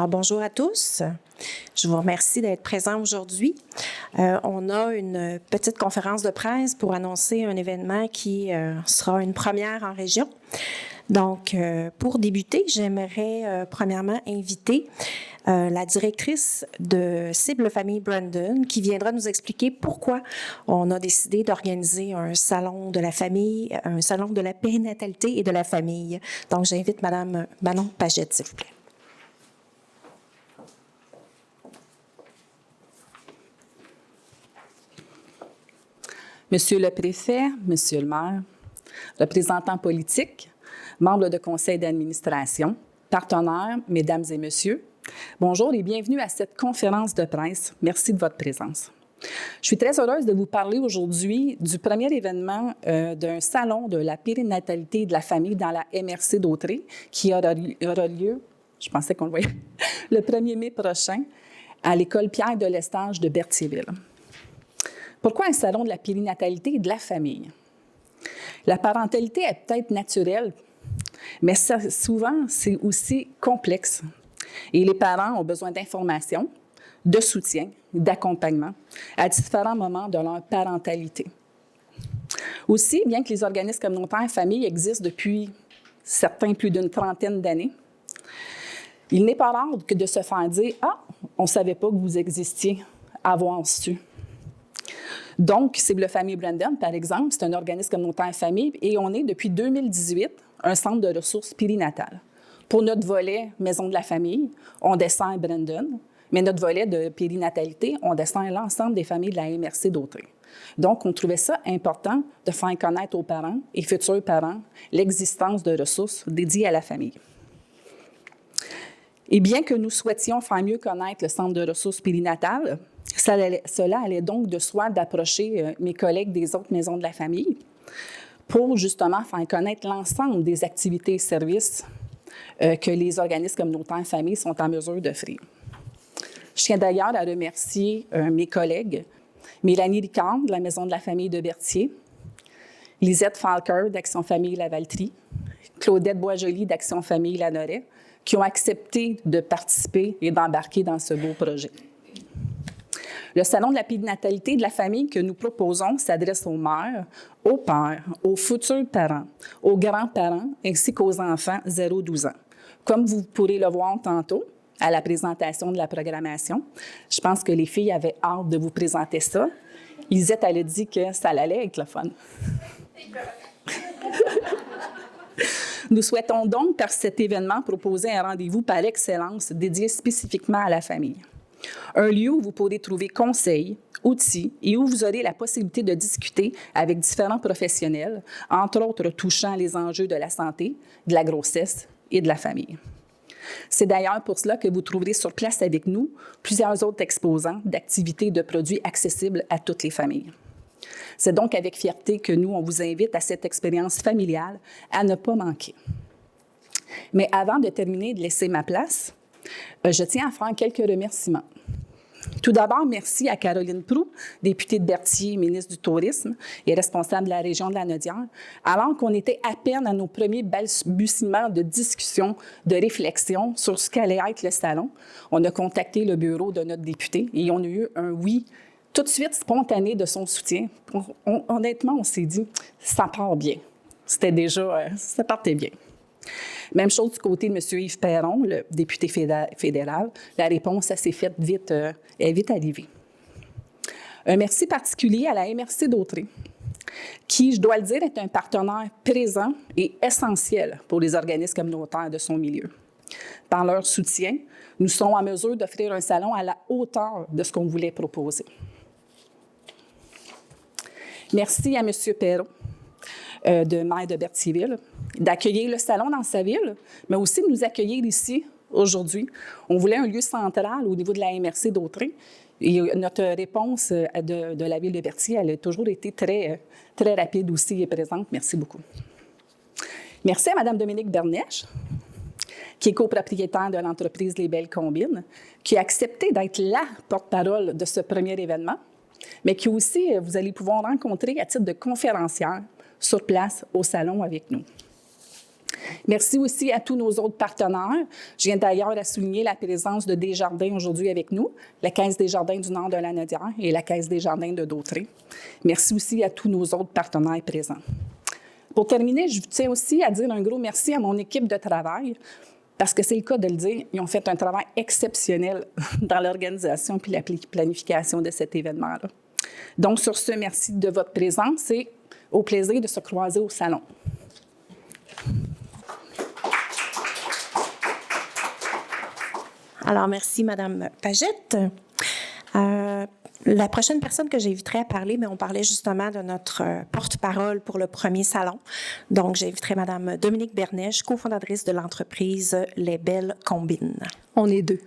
Alors, bonjour à tous. Je vous remercie d'être présents aujourd'hui. On a une petite conférence de presse pour annoncer un événement qui sera une première en région. Donc, pour débuter, j'aimerais premièrement inviter la directrice de Cible Famille Brandon qui viendra nous expliquer pourquoi on a décidé d'organiser un salon de la famille, un salon de la périnatalité et de la famille. Donc, j'invite Madame Manon Pagette, s'il vous plaît. Monsieur le préfet, monsieur le maire, représentants politiques, membres de conseil d'administration, partenaires, mesdames et messieurs, bonjour et bienvenue à cette conférence de presse. Merci de votre présence. Je suis très heureuse de vous parler aujourd'hui du premier événement d'un salon de la périnatalité et de la famille dans la MRC d'Autrey qui aura lieu, je pensais qu'on le voyait, le 1er mai prochain à l'école Pierre de Lestage de Berthierville. Pourquoi un salon de la périnatalité et de la famille? La parentalité est peut-être naturelle, mais souvent, c'est aussi complexe. Et les parents ont besoin d'informations, de soutien, d'accompagnement à différents moments de leur parentalité. Aussi, bien que les organismes communautaires famille existent depuis certains plus d'une trentaine d'années, il n'est pas rare que de se faire dire « Ah, on ne savait pas que vous existiez, avoir su ». Donc, Cible Famille Brandon, par exemple, c'est un organisme communautaire famille et on est, depuis 2018, un centre de ressources périnatales. Pour notre volet Maison de la famille, on dessert Brandon, mais notre volet de périnatalité, on dessert l'ensemble des familles de la MRC d'Autrey. Donc, on trouvait ça important de faire connaître aux parents et futurs parents l'existence de ressources dédiées à la famille. Et bien que nous souhaitions faire mieux connaître le centre de ressources périnatales, cela allait donc de soi d'approcher mes collègues des autres maisons de la famille pour justement faire connaître l'ensemble des activités et services que les organismes communautaires famille sont en mesure d'offrir. Je tiens d'ailleurs à remercier mes collègues, Mélanie Ricard de la Maison de la famille de Berthier, Lisette Falker d'Action Famille Lavaltrie, Claudette Boisjoli d'Action Famille Lanoret, qui ont accepté de participer et d'embarquer dans ce beau projet. Le Salon de la périnatalité et de la famille que nous proposons s'adresse aux mères, aux pères, aux futurs parents, aux grands-parents ainsi qu'aux enfants 0-12 ans. Comme vous pourrez le voir tantôt à la présentation de la programmation, je pense que les filles avaient hâte de vous présenter ça. Lisette, elle a dit que ça allait être le fun. Nous souhaitons donc, par cet événement, proposer un rendez-vous par excellence dédié spécifiquement à la famille. Un lieu où vous pourrez trouver conseils, outils et où vous aurez la possibilité de discuter avec différents professionnels, entre autres touchant les enjeux de la santé, de la grossesse et de la famille. C'est d'ailleurs pour cela que vous trouverez sur place avec nous plusieurs autres exposants d'activités et de produits accessibles à toutes les familles. C'est donc avec fierté que nous, on vous invite à cette expérience familiale à ne pas manquer. Mais avant de terminer et de laisser ma place, je tiens à faire quelques remerciements. Tout d'abord, merci à Caroline Proulx, députée de Berthier, ministre du Tourisme et responsable de la région de la Naudière, alors qu'on était à peine à nos premiers balbutiements de discussion, de réflexion sur ce qu'allait être le salon. On a contacté le bureau de notre députée et on a eu un oui tout de suite spontané de son soutien. Honnêtement, on s'est dit, ça part bien. Ça partait bien. Même chose du côté de M. Yves Perron, le député fédéral. La réponse, ça s'est faite est vite arrivée. Un merci particulier à la MRC d'Autrey, qui, je dois le dire, est un partenaire présent et essentiel pour les organismes communautaires de son milieu. Par leur soutien, nous sommes en mesure d'offrir un salon à la hauteur de ce qu'on voulait proposer. Merci à M. Perron, de maire de Berthierville, d'accueillir le salon dans sa ville, mais aussi de nous accueillir ici aujourd'hui. On voulait un lieu central au niveau de la MRC d'Autrey. Et notre réponse de la ville de Berthier, elle a toujours été très rapide aussi et présente. Merci beaucoup. Merci à Mme Dominique Bernèche, qui est copropriétaire de l'entreprise Les Belles Combines, qui a accepté d'être la porte-parole de ce premier événement, mais qui aussi, vous allez pouvoir rencontrer à titre de conférencière sur place au salon avec nous. Merci aussi à tous nos autres partenaires. Je viens d'ailleurs à souligner la présence de Desjardins aujourd'hui avec nous, la Caisse des Jardins du Nord de la Nodière et la Caisse des Jardins de Dautré. Merci aussi à tous nos autres partenaires présents. Pour terminer, je tiens aussi à dire un gros merci à mon équipe de travail, parce que c'est le cas de le dire, ils ont fait un travail exceptionnel dans l'organisation puis la planification de cet événement-là. Donc, sur ce, merci de votre présence et au plaisir de se croiser au salon. Alors, merci, Madame Pagette. La prochaine personne que j'inviterai à parler, mais on parlait justement de notre porte-parole pour le premier salon. Donc, j'inviterai Madame Dominique Bernèche, cofondatrice de l'entreprise Les Belles Combines. On est deux.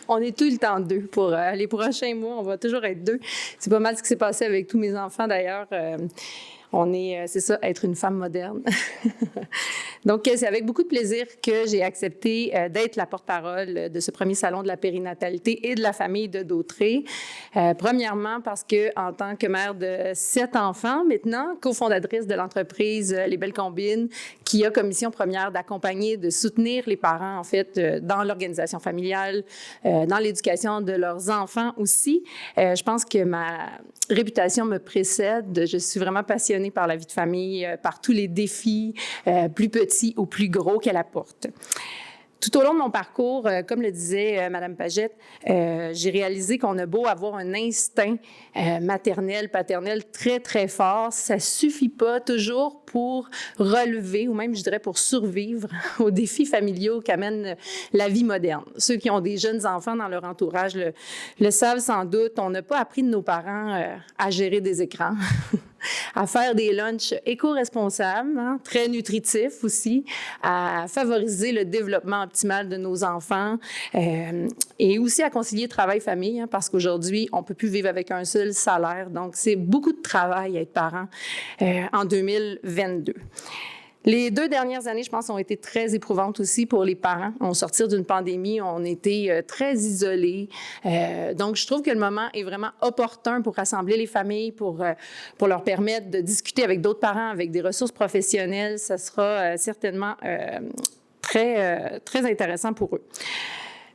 On est tout le temps deux. Pour les prochains mois, on va toujours être deux. C'est pas mal ce qui s'est passé avec tous mes enfants, d'ailleurs. C'est ça, être une femme moderne. Donc, c'est avec beaucoup de plaisir que j'ai accepté d'être la porte-parole de ce premier salon de la périnatalité et de la famille de Dautré. Premièrement, parce que en tant que mère de 7 enfants, maintenant, cofondatrice de l'entreprise Les Belles Combines, qui a comme mission première d'accompagner, de soutenir les parents, en fait, dans l'organisation familiale, dans l'éducation de leurs enfants aussi. Je pense que ma réputation me précède. Je suis vraiment passionnée par la vie de famille, par tous les défis, plus petits ou plus gros qu'elle apporte. Tout au long de mon parcours, comme le disait Mme Pagette, j'ai réalisé qu'on a beau avoir un instinct maternel, paternel très, très fort, ça ne suffit pas toujours pour relever, ou même, je dirais, pour survivre aux défis familiaux qu'amène la vie moderne. Ceux qui ont des jeunes enfants dans leur entourage le savent sans doute. On n'a pas appris de nos parents à gérer des écrans, à faire des lunchs éco-responsables, hein, très nutritifs aussi, à favoriser le développement optimal de nos enfants et aussi à concilier travail-famille, hein, parce qu'aujourd'hui, on ne peut plus vivre avec un seul salaire. Donc, c'est beaucoup de travail être parent en 2022. Les 2 dernières années, je pense, ont été très éprouvantes aussi pour les parents. On sortir d'une pandémie, on était très isolés. Donc, je trouve que le moment est vraiment opportun pour rassembler les familles, pour leur permettre de discuter avec d'autres parents, avec des ressources professionnelles. Ça sera certainement très intéressant pour eux.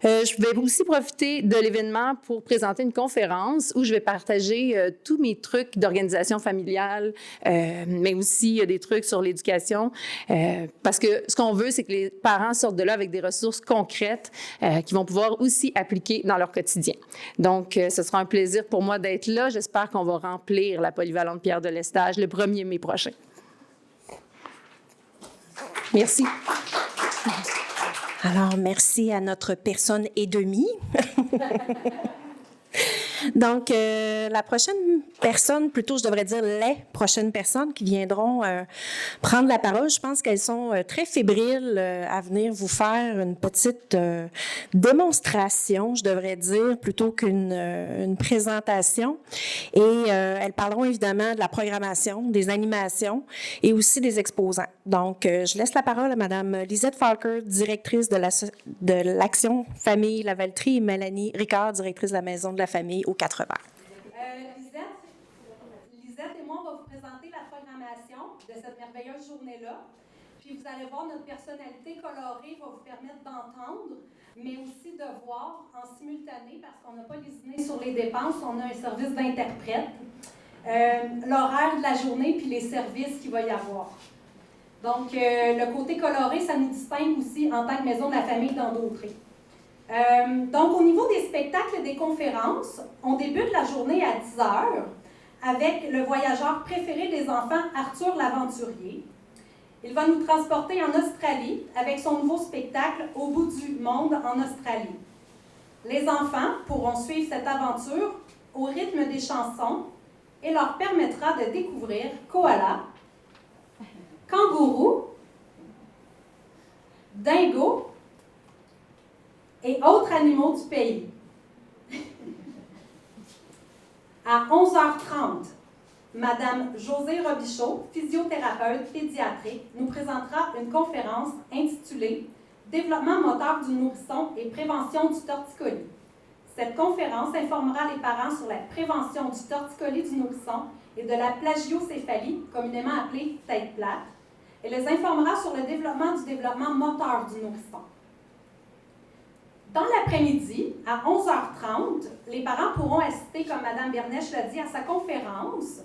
Je vais aussi profiter de l'événement pour présenter une conférence où je vais partager tous mes trucs d'organisation familiale, mais aussi des trucs sur l'éducation, parce que ce qu'on veut, c'est que les parents sortent de là avec des ressources concrètes qu'ils vont pouvoir aussi appliquer dans leur quotidien. Donc, ce sera un plaisir pour moi d'être là. J'espère qu'on va remplir la polyvalente Pierre de Lestage le 1er mai prochain. Merci. Alors, merci à notre personne et demie. Donc, la prochaine personne, plutôt je devrais dire les prochaines personnes qui viendront prendre la parole, je pense qu'elles sont très fébriles à venir vous faire une petite démonstration, je devrais dire, plutôt qu'une présentation. Et elles parleront évidemment de la programmation, des animations et aussi des exposants. Donc, je laisse la parole à Mme Lisette Falker, directrice de l'Action Famille Lavaltrie, et Mélanie Ricard, directrice de la Maison de la Famille aux 80. Lisette et moi, on va vous présenter la programmation de cette merveilleuse journée-là. Puis vous allez voir, notre personnalité colorée va vous permettre d'entendre, mais aussi de voir en simultané, parce qu'on n'a pas lésiné sur les dépenses, on a un service d'interprète, l'horaire de la journée puis les services qu'il va y avoir. Donc, le côté coloré, ça nous distingue aussi en tant que Maison de la Famille dans Dautré. Donc, au niveau des spectacles et des conférences, on débute la journée à 10 h avec le voyageur préféré des enfants, Arthur l'Aventurier. Il va nous transporter en Australie avec son nouveau spectacle « Au bout du monde en Australie ». Les enfants pourront suivre cette aventure au rythme des chansons et leur permettra de découvrir koala, kangourou, dingo et autres animaux du pays. À 11h30, Madame Josée Robichaud, physiothérapeute pédiatrique, nous présentera une conférence intitulée « Développement moteur du nourrisson et prévention du torticolis ». Cette conférence informera les parents sur la prévention du torticolis du nourrisson et de la plagiocéphalie, communément appelée tête plate, et les informera sur le développement moteur du nourrisson. Dans l'après-midi, à 11h30, les parents pourront assister, comme Mme Bernèche l'a dit, à sa conférence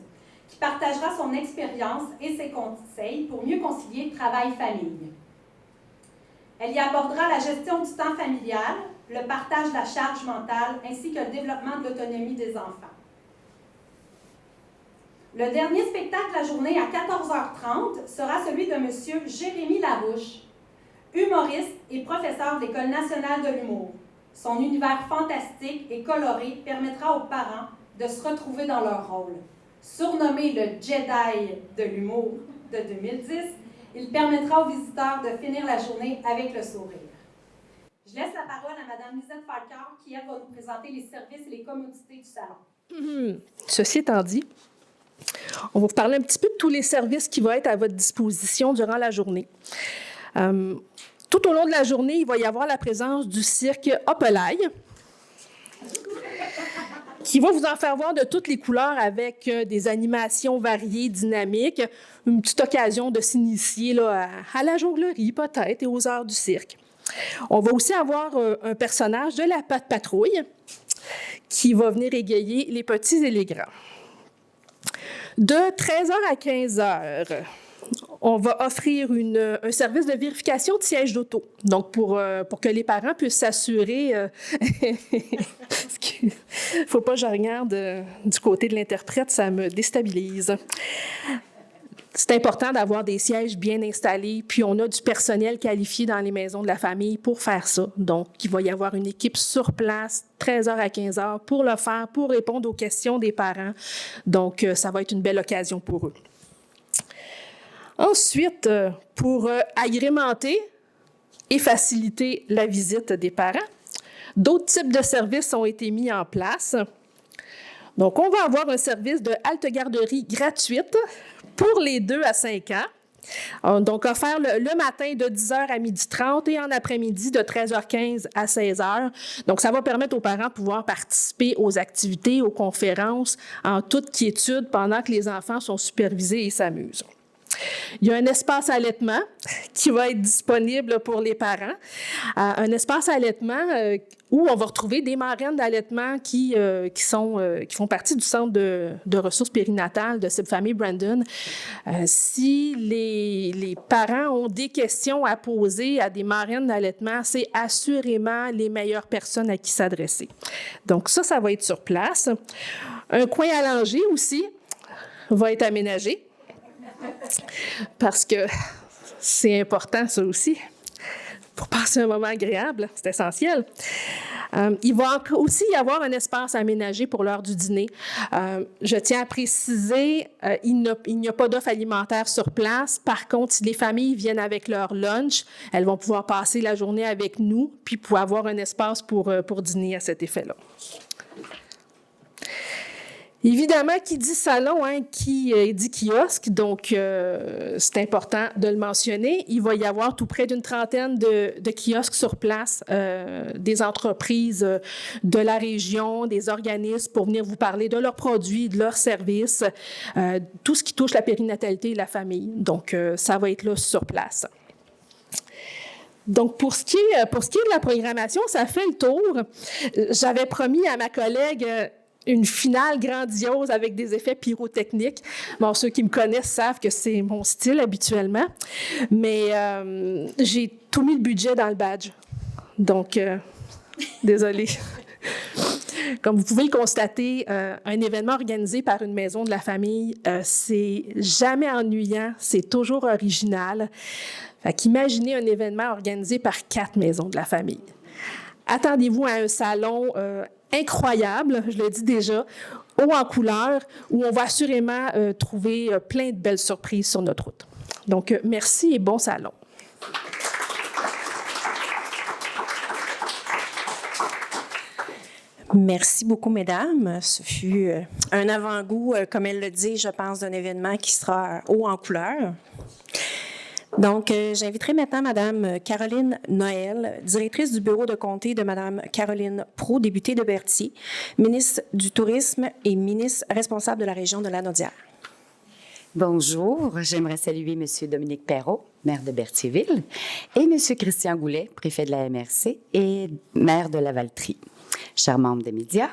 qui partagera son expérience et ses conseils pour mieux concilier travail-famille. Elle y abordera la gestion du temps familial, le partage de la charge mentale ainsi que le développement de l'autonomie des enfants. Le dernier spectacle de la journée à 14h30 sera celui de M. Jérémy Larouche, humoriste et professeur de l'École nationale de l'humour. Son univers fantastique et coloré permettra aux parents de se retrouver dans leur rôle. Surnommé le Jedi de l'humour de 2010, il permettra aux visiteurs de finir la journée avec le sourire. Je laisse la parole à Mme Lisette Falcard qui, elle, va nous présenter les services et les commodités du salon. Ceci étant dit, on va vous parler un petit peu de tous les services qui vont être à votre disposition durant la journée. Tout au long de la journée, il va y avoir la présence du cirque Hopelaï, qui va vous en faire voir de toutes les couleurs avec des animations variées, dynamiques, une petite occasion de s'initier là, à la jonglerie peut-être et aux arts du cirque. On va aussi avoir un personnage de la Patte Patrouille qui va venir égayer les petits et les grands. De 13h à 15h, on va offrir un service de vérification de siège d'auto. Donc, pour que les parents puissent s'assurer... Il ne faut pas que je regarde du côté de l'interprète, ça me déstabilise. C'est important d'avoir des sièges bien installés, puis on a du personnel qualifié dans les maisons de la famille pour faire ça. Donc, il va y avoir une équipe sur place, 13h à 15h, pour le faire, pour répondre aux questions des parents. Donc, ça va être une belle occasion pour eux. Ensuite, pour agrémenter et faciliter la visite des parents, d'autres types de services ont été mis en place. Donc, on va avoir un service de halte-garderie gratuite pour les 2 à 5 ans. Donc, offert le matin de 10h à 12h30 et en après-midi de 13h15 à 16h. Donc, ça va permettre aux parents de pouvoir participer aux activités, aux conférences en toute quiétude pendant que les enfants sont supervisés et s'amusent. Il y a un espace allaitement qui va être disponible pour les parents. Un espace allaitement où on va retrouver des marraines d'allaitement qui font partie du centre de ressources périnatales de cette famille Brandon. Si les parents ont des questions à poser à des marraines d'allaitement, c'est assurément les meilleures personnes à qui s'adresser. Donc ça va être sur place. Un coin à langer aussi va être aménagé. Parce que c'est important, ça aussi, pour passer un moment agréable, c'est essentiel. Il va aussi y avoir un espace aménagé pour l'heure du dîner. Je tiens à préciser, il n'y a pas d'offre alimentaire sur place. Par contre, si les familles viennent avec leur lunch, elles vont pouvoir passer la journée avec nous, puis pouvoir avoir un espace pour dîner à cet effet-là. Évidemment, qui dit salon, qui dit kiosque, donc c'est important de le mentionner. Il va y avoir tout près d'une trentaine de kiosques sur place, des entreprises de la région, des organismes pour venir vous parler de leurs produits, de leurs services, tout ce qui touche la périnatalité et la famille. Donc, ça va être là sur place. Donc, pour ce qui est de la programmation, ça fait le tour. J'avais promis à ma collègue une finale grandiose avec des effets pyrotechniques. Bon, ceux qui me connaissent savent que c'est mon style habituellement, mais j'ai tout mis le budget dans le badge. Donc, désolée. Comme vous pouvez le constater, un événement organisé par une maison de la famille, c'est jamais ennuyant, c'est toujours original. Fait qu'imaginez un événement organisé par 4 maisons de la famille. Attendez-vous à un salon incroyable, je le dis déjà, haut en couleur, où on va assurément trouver plein de belles surprises sur notre route. Donc, merci et bon salon. Merci beaucoup, mesdames. Ce fut un avant-goût, comme elle le dit, je pense, d'un événement qui sera haut en couleur. Donc, j'inviterai maintenant Mme Caroline Noël, directrice du bureau de comté de Mme Caroline Proulx, députée de Berthier, ministre du Tourisme et ministre responsable de la région de Lanaudière. Bonjour, j'aimerais saluer M. Dominique Perrault, maire de Berthierville, et M. Christian Goulet, préfet de la MRC et maire de Lavaltrie. Chers membres des médias,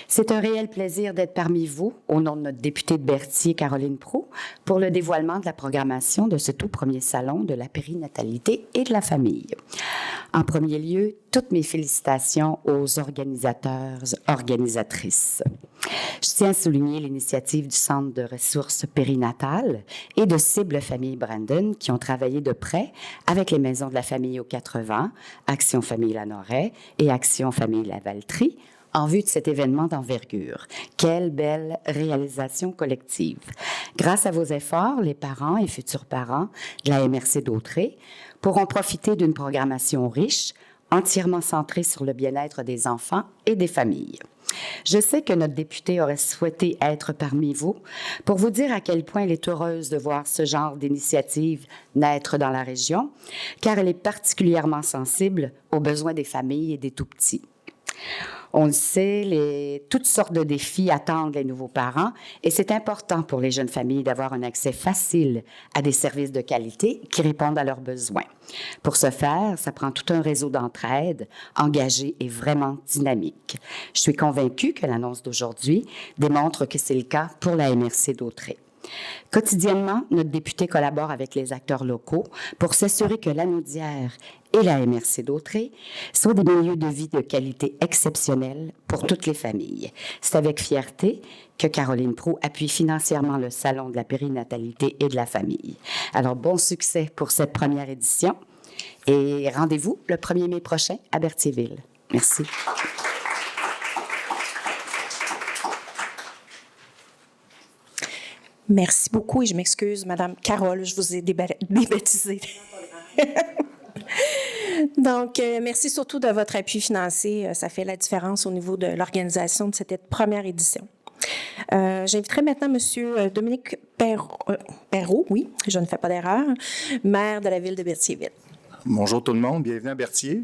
c'est un réel plaisir d'être parmi vous, au nom de notre députée de Berthier, Caroline Proulx, pour le dévoilement de la programmation de ce tout premier salon de la périnatalité et de la famille. En premier lieu, toutes mes félicitations aux organisateurs, organisatrices. Je tiens à souligner l'initiative du Centre de ressources périnatales et de Cible Famille Brandon qui ont travaillé de près avec les Maisons de la Famille aux 80, Action Famille Lanoret et Action Famille Lavaltrie, en vue de cet événement d'envergure. Quelle belle réalisation collective. Grâce à vos efforts, les parents et futurs parents de la MRC d'Autrey pourront profiter d'une programmation riche, entièrement centrée sur le bien-être des enfants et des familles. Je sais que notre députée aurait souhaité être parmi vous pour vous dire à quel point elle est heureuse de voir ce genre d'initiative naître dans la région, car elle est particulièrement sensible aux besoins des familles et des tout-petits. On le sait, toutes sortes de défis attendent les nouveaux parents et c'est important pour les jeunes familles d'avoir un accès facile à des services de qualité qui répondent à leurs besoins. Pour ce faire, ça prend tout un réseau d'entraide engagé et vraiment dynamique. Je suis convaincue que l'annonce d'aujourd'hui démontre que c'est le cas pour la MRC d'Autrey. Quotidiennement, notre député collabore avec les acteurs locaux pour s'assurer que l'Anaudière et la MRC d'Autrey soient des milieux de vie de qualité exceptionnelle pour toutes les familles. C'est avec fierté que Caroline Proulx appuie financièrement le Salon de la périnatalité et de la famille. Alors, bon succès pour cette première édition et rendez-vous le 1er mai prochain à Berthierville. Merci. Merci beaucoup et je m'excuse, Madame Carole, je vous ai débaptisée. Donc, merci surtout de votre appui financier. Ça fait la différence au niveau de l'organisation de cette première édition. J'inviterai maintenant M. Dominique Perrault, oui, je ne fais pas d'erreur, maire de la ville de Berthierville. Bonjour tout le monde, bienvenue à Berthier.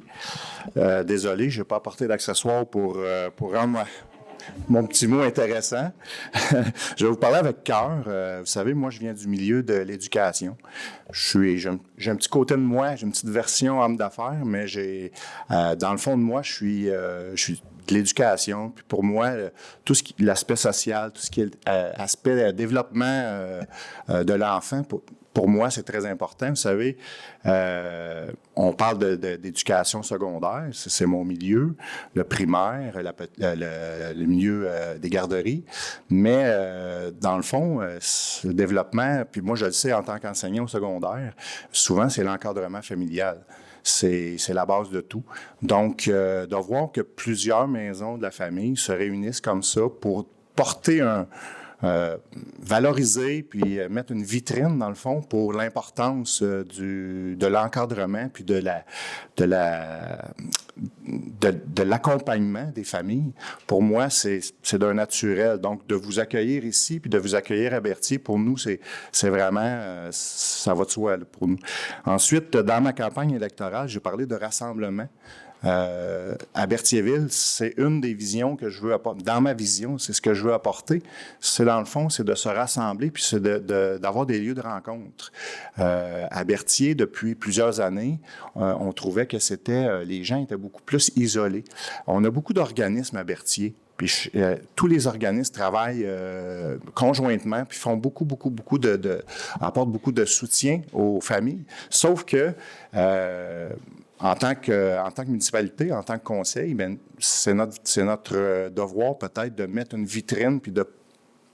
Désolé, je n'ai pas apporté d'accessoires pour rendre mon petit mot intéressant. Je vais vous parler avec cœur. Vous savez, moi, je viens du milieu de l'éducation. J'ai un petit côté de moi, j'ai une petite version homme d'affaires, mais dans le fond de moi, je suis de l'éducation. Puis pour moi, tout ce qui l'aspect social, tout ce qui est aspect développement de l'enfant, pour moi, c'est très important. Vous savez, on parle d'éducation secondaire, c'est mon milieu, le primaire, le milieu des garderies. Mais dans le fond, le développement, puis moi, je le sais en tant qu'enseignant au secondaire, souvent, c'est l'encadrement familial. C'est la base de tout. Donc, de voir que plusieurs maisons de la famille se réunissent comme ça pour porter valoriser puis mettre une vitrine, dans le fond, pour l'importance de l'encadrement puis de l'accompagnement des familles. Pour moi, c'est d'un naturel. Donc, de vous accueillir ici puis de vous accueillir à Berthier, pour nous, c'est vraiment, ça va de soi là, pour nous. Ensuite, dans ma campagne électorale, j'ai parlé de rassemblement. À Berthierville, c'est une des visions que je veux apporter. Dans ma vision, c'est ce que je veux apporter. C'est dans le fond, c'est de se rassembler puis c'est d'avoir des lieux de rencontre. À Berthier, depuis plusieurs années, on trouvait que les gens étaient beaucoup plus isolés. On a beaucoup d'organismes à Berthier. Puis tous les organismes travaillent conjointement, puis font apportent beaucoup de soutien aux familles. Sauf que en tant que municipalité, en tant que conseil, bien, c'est notre devoir peut-être de mettre une vitrine puis de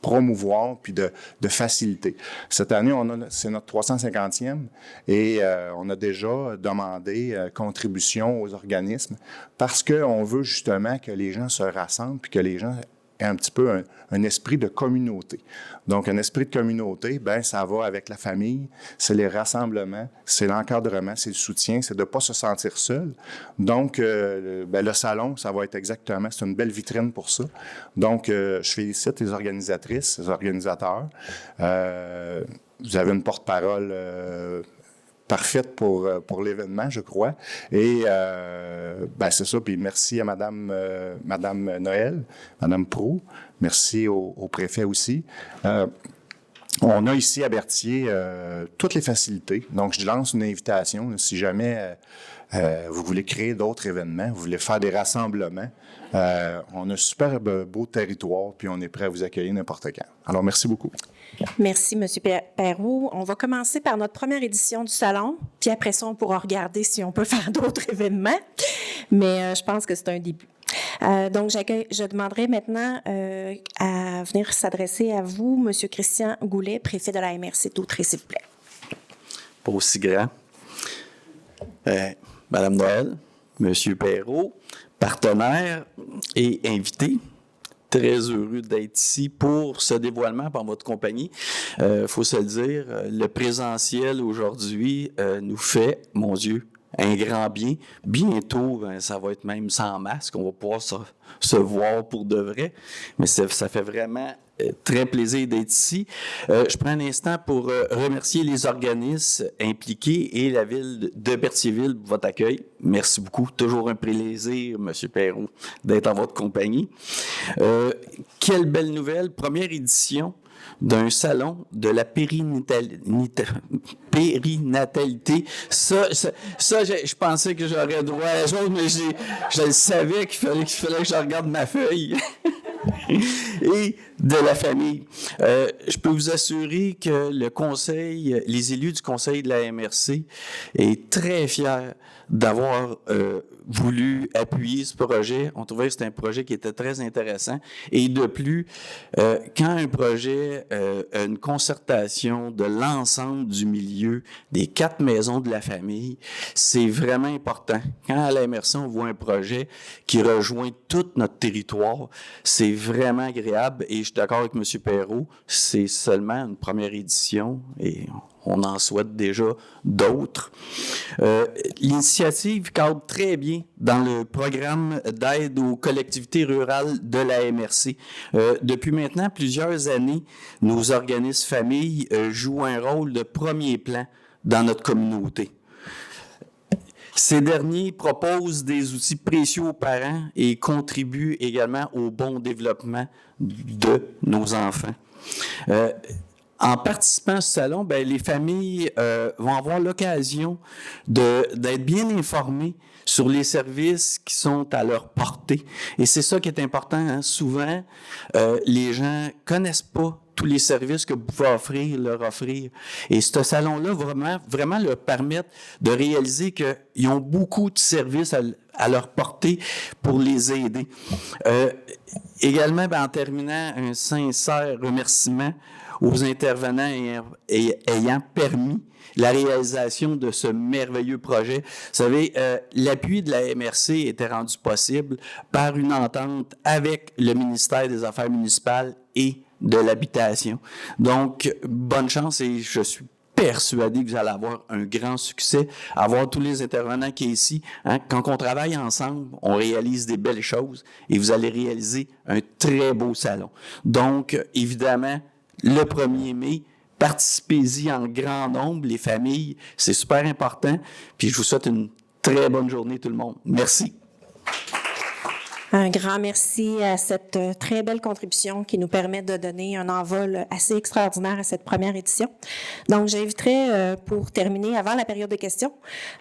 promouvoir puis de faciliter. Cette année, c'est notre 350e et on a déjà demandé contribution aux organismes parce qu'on veut justement que les gens se rassemblent puis que les gens aient un petit peu un esprit de communauté. Donc, un esprit de communauté, bien, ça va avec la famille, c'est les rassemblements, c'est l'encadrement, c'est le soutien, c'est de ne pas se sentir seul. Donc, le salon, ça va être exactement, c'est une belle vitrine pour ça. Donc, je félicite les organisatrices, les organisateurs. Vous avez une porte-parole parfaite pour l'événement, je crois. Et c'est ça. Puis merci à Madame Noël, Madame Proulx. Merci au préfet aussi. On a ici à Berthier toutes les facilités. Donc, je lance une invitation. Là, si jamais vous voulez créer d'autres événements, vous voulez faire des rassemblements, on a un super beau territoire, puis on est prêt à vous accueillir n'importe quand. Alors, merci beaucoup. Merci, M. Perrault. On va commencer par notre première édition du salon, puis après ça, on pourra regarder si on peut faire d'autres événements. Mais je pense que c'est un début. Donc, je demanderai maintenant à venir s'adresser à vous, M. Christian Goulet, préfet de la MRC d'Outré, s'il vous plaît. Pas aussi grand. Madame Noël, M. Perrault, partenaire et invité, très heureux d'être ici pour ce dévoilement par votre compagnie. Faut se le dire, le présentiel aujourd'hui nous fait, mon Dieu, un grand bien. Bientôt, ça va être même sans masque. On va pouvoir se voir pour de vrai. Mais ça fait vraiment très plaisir d'être ici. Je prends un instant pour remercier les organismes impliqués et la ville de Berthierville pour votre accueil. Merci beaucoup. Toujours un plaisir, M. Perrault, d'être en votre compagnie. Quelle belle nouvelle. Première édition d'un salon de la périnatalité. Ça, je pensais que j'aurais droit à la chose, mais je le savais qu'il fallait que je regarde ma feuille. Et de la famille. Je peux vous assurer que le conseil, les élus du conseil de la MRC est très fiers d'avoir voulu appuyer ce projet. On trouvait que c'était un projet qui était très intéressant. Et de plus, quand un projet a une concertation de l'ensemble du milieu, des 4 maisons de la famille, c'est vraiment important. Quand à la MRC, on voit un projet qui rejoint tout notre territoire, c'est vraiment agréable. Et je suis d'accord avec M. Perrault, c'est seulement une première édition et on en souhaite déjà d'autres. L'initiative cadre très bien dans le programme d'aide aux collectivités rurales de la MRC. Depuis maintenant plusieurs années, nos organismes familles jouent un rôle de premier plan dans notre communauté. Ces derniers proposent des outils précieux aux parents et contribuent également au bon développement de nos enfants. En participant à ce salon, les familles vont avoir l'occasion d'être bien informées sur les services qui sont à leur portée. Et c'est ça qui est important. Hein? Souvent, les gens connaissent pas tous les services que vous pouvez leur offrir. Et ce salon-là va vraiment leur permettre de réaliser qu'ils ont beaucoup de services à leur portée pour les aider. Également, en terminant, un sincère remerciement aux intervenants ayant permis la réalisation de ce merveilleux projet. Vous savez, l'appui de la MRC était rendu possible par une entente avec le ministère des Affaires municipales et de l'habitation. Donc, bonne chance et je suis persuadé que vous allez avoir un grand succès, avoir tous les intervenants qui sont ici. Hein? Quand on travaille ensemble, on réalise des belles choses et vous allez réaliser un très beau salon. Donc, évidemment, le 1er mai, participez-y en grand nombre, les familles, c'est super important. Puis je vous souhaite une très bonne journée tout le monde. Merci. Un grand merci à cette très belle contribution qui nous permet de donner un envol assez extraordinaire à cette première édition. Donc, j'inviterai, pour terminer, avant la période de questions,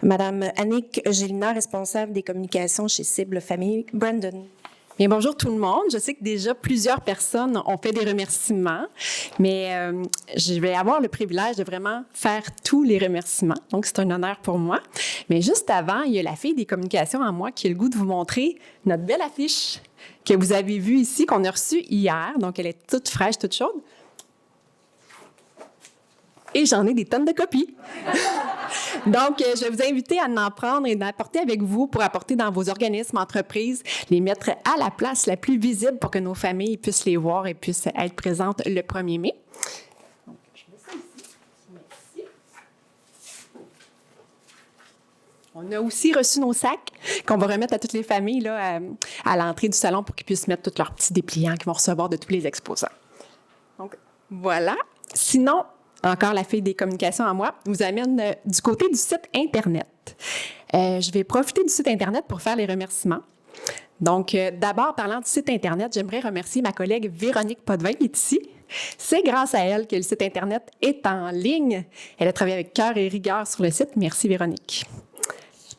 Mme Annick Gélina, responsable des communications chez Cible Famille. Brandon. Bien, bonjour tout le monde. Je sais que déjà plusieurs personnes ont fait des remerciements, mais je vais avoir le privilège de vraiment faire tous les remerciements. Donc, c'est un honneur pour moi. Mais juste avant, il y a la fille des communications en moi qui a le goût de vous montrer notre belle affiche que vous avez vue ici, qu'on a reçue hier. Donc, elle est toute fraîche, toute chaude. Et j'en ai des tonnes de copies. Donc, je vais vous inviter à en prendre et d'apporter avec vous pour apporter dans vos organismes, entreprises, les mettre à la place la plus visible pour que nos familles puissent les voir et puissent être présentes le 1er mai. Donc, je mets ça ici. Merci. On a aussi reçu nos sacs qu'on va remettre à toutes les familles là, à l'entrée du salon pour qu'ils puissent mettre tous leurs petits dépliants qu'ils vont recevoir de tous les exposants. Donc, voilà. Sinon, encore la fille des communications à moi, vous amène du côté du site Internet. Je vais profiter du site Internet pour faire les remerciements. Donc, d'abord, parlant du site Internet, j'aimerais remercier ma collègue Véronique Potvin qui est ici, C'est grâce à elle que le site Internet est en ligne. Elle a travaillé avec cœur et rigueur sur le site. Merci, Véronique.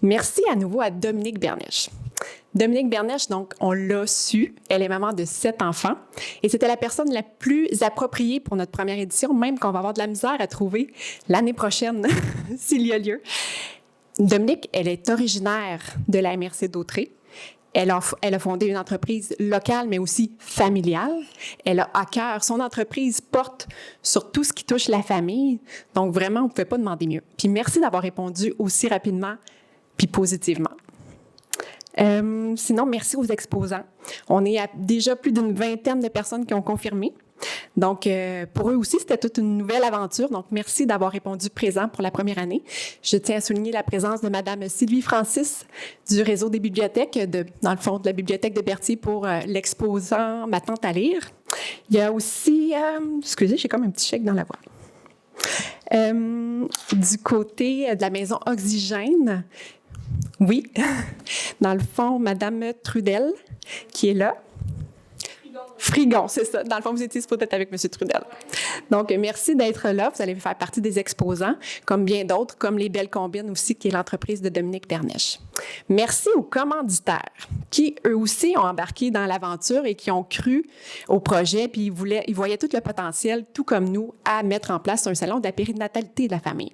Merci à nouveau à Dominique Bernèche. Dominique Bernèche, donc, on l'a su, elle est maman de 7 enfants et c'était la personne la plus appropriée pour notre première édition, même qu'on va avoir de la misère à trouver l'année prochaine, s'il y a lieu. Dominique, elle est originaire de la MRC d'Autrey. Elle a fondé une entreprise locale, mais aussi familiale. Elle a à cœur, son entreprise porte sur tout ce qui touche la famille. Donc, vraiment, on ne pouvait pas demander mieux. Puis merci d'avoir répondu aussi rapidement puis positivement. Sinon, merci aux exposants. On est à déjà plus d'une vingtaine de personnes qui ont confirmé. Donc, pour eux aussi, c'était toute une nouvelle aventure. Donc, merci d'avoir répondu présent pour la première année. Je tiens à souligner la présence de Mme Sylvie Francis du réseau des bibliothèques, dans le fond de la bibliothèque de Berthier pour l'exposant Ma tante à lire. Il y a aussi, excusez, j'ai comme un petit chèque dans la voix. Du côté de la maison Oxygène, oui, dans le fond, Mme Trudel, qui est là. Frigon, c'est ça. Dans le fond, vous étiez peut-être avec M. Trudel. Donc, merci d'être là. Vous allez faire partie des exposants, comme bien d'autres, comme les Belles Combines aussi, qui est l'entreprise de Dominique Bernèche. Merci aux commanditaires, qui, eux aussi, ont embarqué dans l'aventure et qui ont cru au projet, puis ils voyaient tout le potentiel, tout comme nous, à mettre en place un salon de la périnatalité de la famille.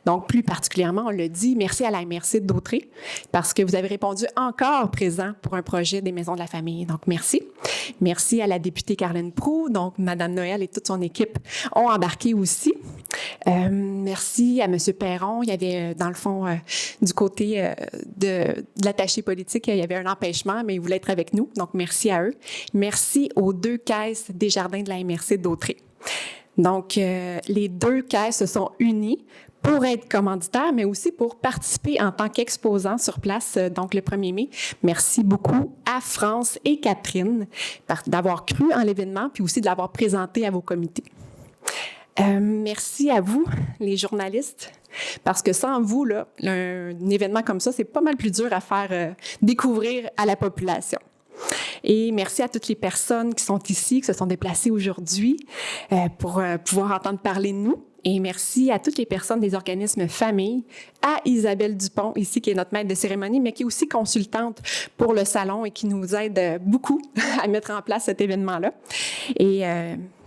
Donc, plus particulièrement, on le dit, merci à la MRC d'Autrey, parce que vous avez répondu encore présent pour un projet des Maisons de la famille. Donc, merci. Merci à la députée Carlene Proulx. Donc, Mme Noël et toute son équipe ont embarqué aussi. Merci à M. Perron. Il y avait, dans le fond, du côté de l'attaché politique, il y avait un empêchement, mais il voulait être avec nous. Donc, merci à eux. Merci aux 2 caisses des jardins de la MRC d'Autrey. Donc, les 2 caisses se sont unies pour être commanditaires, mais aussi pour participer en tant qu'exposant sur place, donc le 1er mai. Merci beaucoup à France et Catherine d'avoir cru en l'événement, puis aussi de l'avoir présenté à vos comités. Merci à vous, les journalistes, parce que sans vous, là, un événement comme ça, c'est pas mal plus dur à faire découvrir à la population. Et merci à toutes les personnes qui sont ici, qui se sont déplacées aujourd'hui pour pouvoir entendre parler de nous. Et merci à toutes les personnes des organismes familles, à Isabelle Dupont, ici, qui est notre maître de cérémonie, mais qui est aussi consultante pour le salon et qui nous aide beaucoup à mettre en place cet événement-là. Et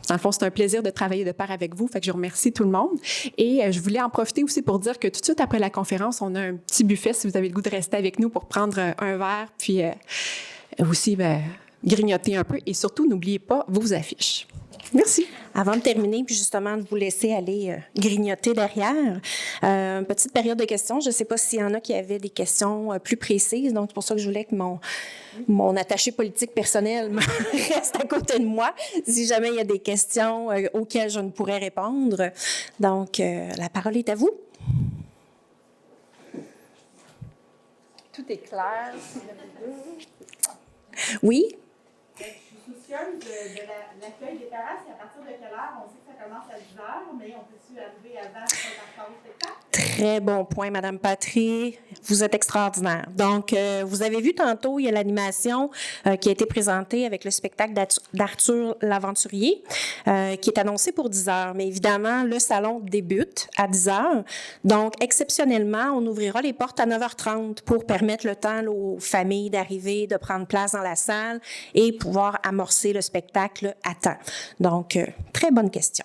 dans le fond, c'est un plaisir de travailler de pair avec vous. Fait que je remercie tout le monde. Et je voulais en profiter aussi pour dire que tout de suite après la conférence, on a un petit buffet si vous avez le goût de rester avec nous pour prendre un verre, puis aussi grignoter un peu. Et surtout, n'oubliez pas vos affiches. Merci. Avant de terminer, puis justement de vous laisser aller grignoter derrière, petite période de questions. Je ne sais pas s'il y en a qui avaient des questions plus précises, donc c'est pour ça que je voulais que mon attaché politique personnel reste à côté de moi, si jamais il y a des questions auxquelles je ne pourrais répondre. Donc, la parole est à vous. Tout est clair. Oui? Je suis soucieuse de l'accueil des parents. C'est à partir de quelle heure? On sait que ça commence à 10h, mais on peut-tu arriver avant pour faire le spectacle? Très bon point, Madame Patry. Vous êtes extraordinaire. Donc, vous avez vu tantôt, il y a l'animation qui a été présentée avec le spectacle d'Arthur l'Aventurier, qui est annoncé pour 10 heures. Mais évidemment, le salon débute à 10 heures. Donc, exceptionnellement, on ouvrira les portes à 9h30 pour permettre le temps aux familles d'arriver, de prendre place dans la salle et pouvoir amorcer le spectacle à temps. Donc, très bonne question.